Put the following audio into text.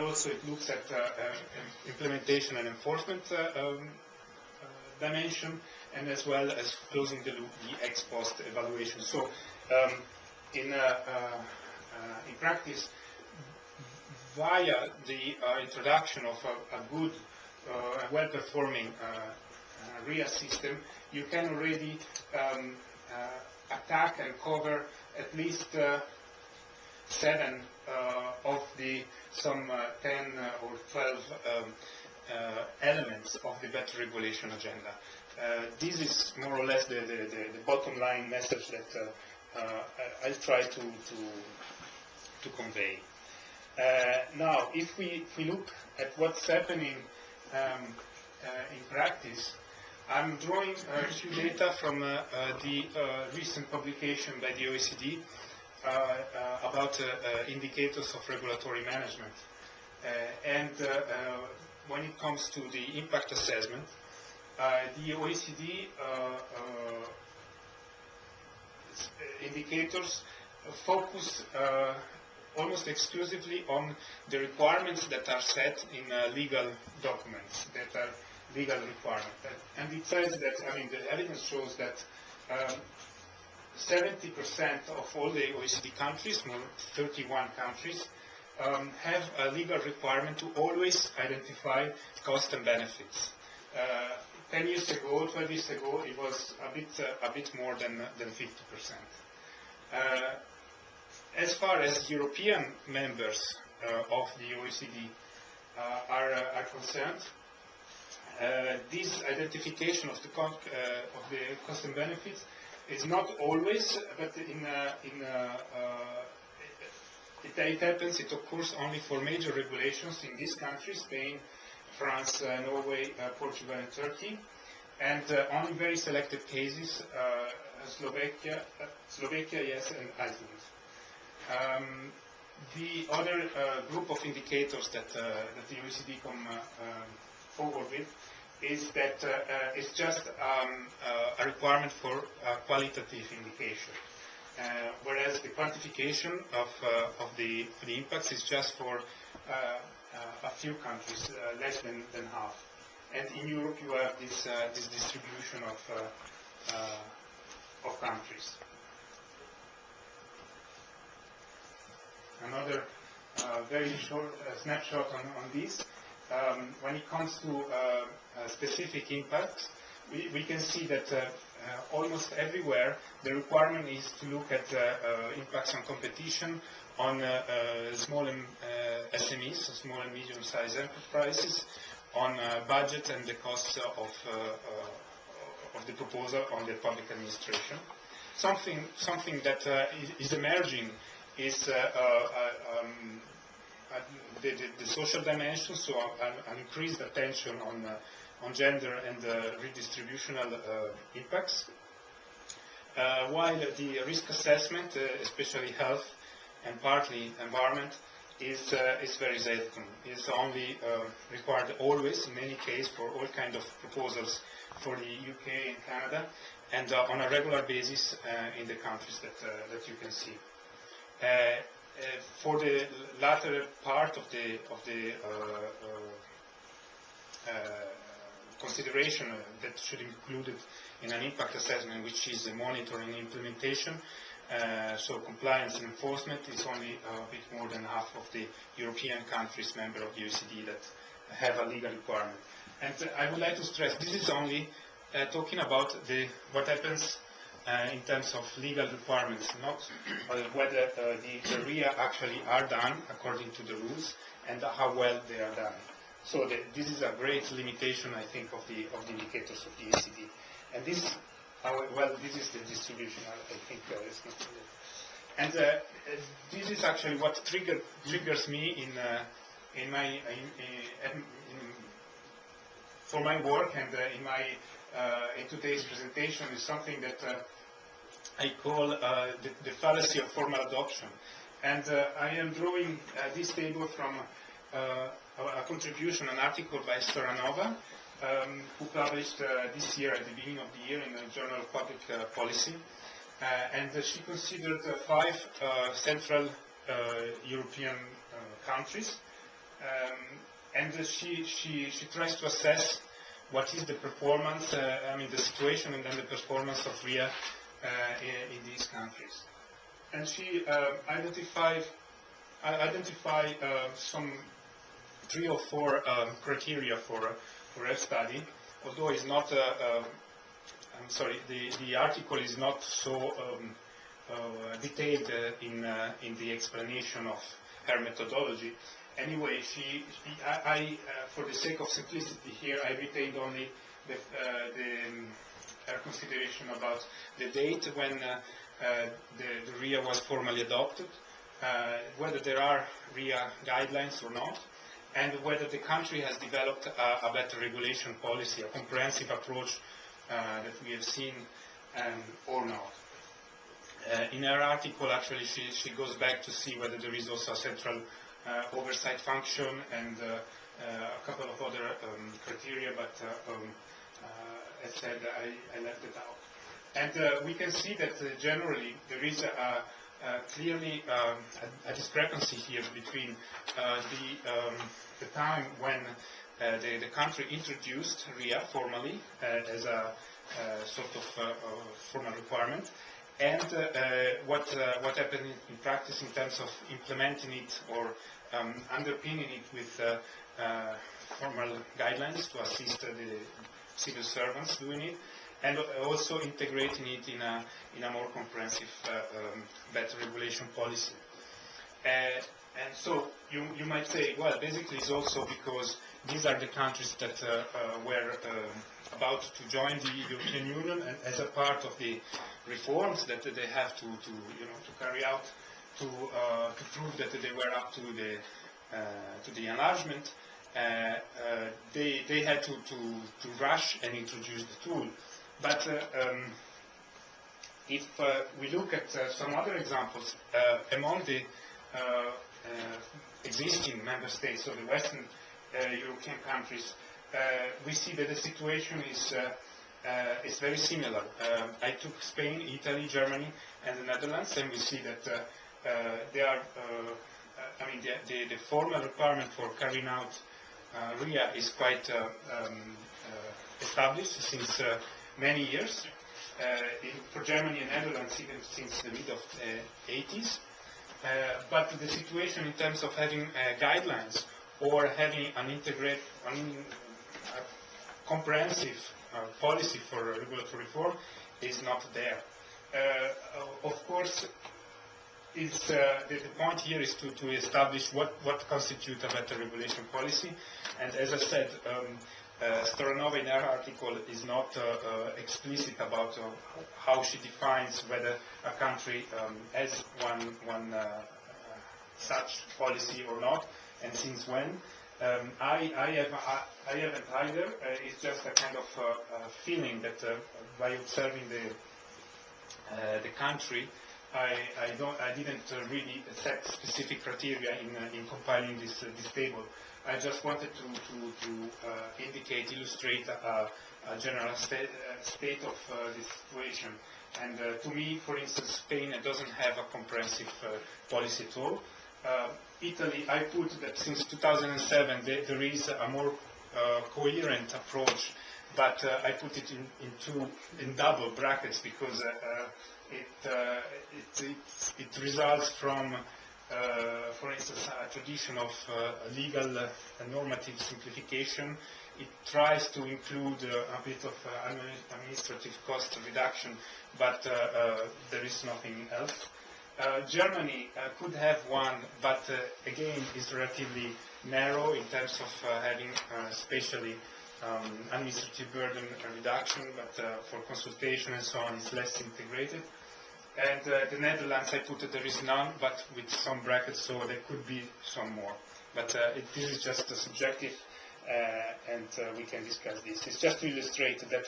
also it looks at implementation and enforcement dimension, and as well as closing the loop, the ex post evaluation. So in practice, via the introduction of a good, well-performing RIA system, you can already attack and cover at least 7 of the some 10 or 12 elements of the better regulation agenda. This is more or less the bottom line message that I'll try to convey. Now, if we look at what's happening in practice, I'm drawing a few data from the recent publication by the OECD about indicators of regulatory management. And when it comes to the impact assessment, the OECD indicators focus almost exclusively on the requirements that are set in legal documents, that are legal requirements. And it says that, I mean, the evidence shows that 70% of all the OECD countries, 31 countries, have a legal requirement to always identify costs and benefits. 10 years ago, 12 years ago, it was a bit more than 50%. As far as European members of the OECD are concerned, this identification of the cost and benefits is not always, but it happens, it occurs only for major regulations in these countries, Spain, France, Norway, Portugal, and Turkey, and only very selected cases, Slovakia, yes, and Iceland. The other group of indicators that the OECD come forward with is that it's just a requirement for qualitative indication, whereas the quantification of the impacts is just for a few countries, less than half. And in Europe, you have this distribution of countries. Another very short snapshot on this. When it comes to specific impacts, we can see that almost everywhere the requirement is to look at impacts on competition, on small and SMEs, so small and medium-sized enterprises, on budget and the costs of the proposal on the public administration. Something that is emerging is the social dimension, so an increased attention on gender and redistributional impacts, while the risk assessment, especially health and partly environment, is very second. It's only required always, in any case, for all kinds of proposals for the UK and Canada, and on a regular basis in the countries that you can see. For the latter part of the consideration that should be included in an impact assessment, which is the monitoring and implementation, so compliance and enforcement, is only a bit more than half of the European countries member of the OECD that have a legal requirement. And I would like to stress, this is only talking about what happens in terms of legal requirements, not whether the RIA actually are done according to the rules and how well they are done. So this is a great limitation, I think, of the indicators of the OECD. And this, well, this is the distribution. I think it's not clear. And this is actually what triggers me for my work, and in today's presentation is something that I call the fallacy of formal adoption. And I am drawing this table from a contribution, an article by Storanova, who published this year, at the beginning of the year, in the Journal of Public Policy. And she considered 5 central European countries And she tries to assess what is the performance, the situation and then the performance of RIA in these countries. And she identify some 3 or 4 criteria for her study, although it's not, the article is not so detailed in the explanation of her methodology. Anyway, for the sake of simplicity here, I retained only her consideration about the date when the RIA was formally adopted, whether there are RIA guidelines or not, and whether the country has developed a better regulation policy, a comprehensive approach that we have seen or not. In her article, actually, she goes back to see whether there is also a central oversight function and a couple of other criteria, but as said, I left it out. And we can see that generally there is clearly a discrepancy here between the time when the country introduced RIA formally as a sort of formal requirement, and what happened in practice in terms of implementing it or underpinning it with formal guidelines to assist the civil servants doing it, and also integrating it in a more comprehensive, better regulation policy. And so you might say, well, basically it's also because these are the countries that were about to join the European Union, and as a part of the reforms that they have to carry out to prove that they were up to the enlargement, they had to rush and introduce the tool. But if we look at some other examples among the existing member states of the Western European countries, we see that the situation is very similar. I took Spain, Italy, Germany, and the Netherlands, and we see that they are. The formal requirement for carrying out RIA is quite established since many years. For Germany and Netherlands, even since the mid of the 80s. But the situation in terms of having guidelines or having an comprehensive policy for regulatory reform is not there. Of course, the point here is to establish what constitutes a better regulation policy. And as I said, Storanova in her article is not explicit about how she defines whether a country has one such policy or not, and since when. I haven't either. It's just a kind of feeling that by observing the country, I didn't really set specific criteria in compiling this table. I just wanted to indicate, illustrate a general state of the situation. And to me, for instance, Spain doesn't have a comprehensive policy at all. Italy, I put that since 2007 there is a more coherent approach, but I put it in double brackets because it results from, for instance, a tradition of legal and normative simplification. It tries to include a bit of administrative cost reduction, but there is nothing else. Germany could have one, but again is relatively narrow in terms of having especially administrative burden reduction, but for consultation and so on it's less integrated. And the Netherlands, I put that there is none, but with some brackets, so there could be some more. But this is just subjective, and we can discuss this. It's just to illustrate that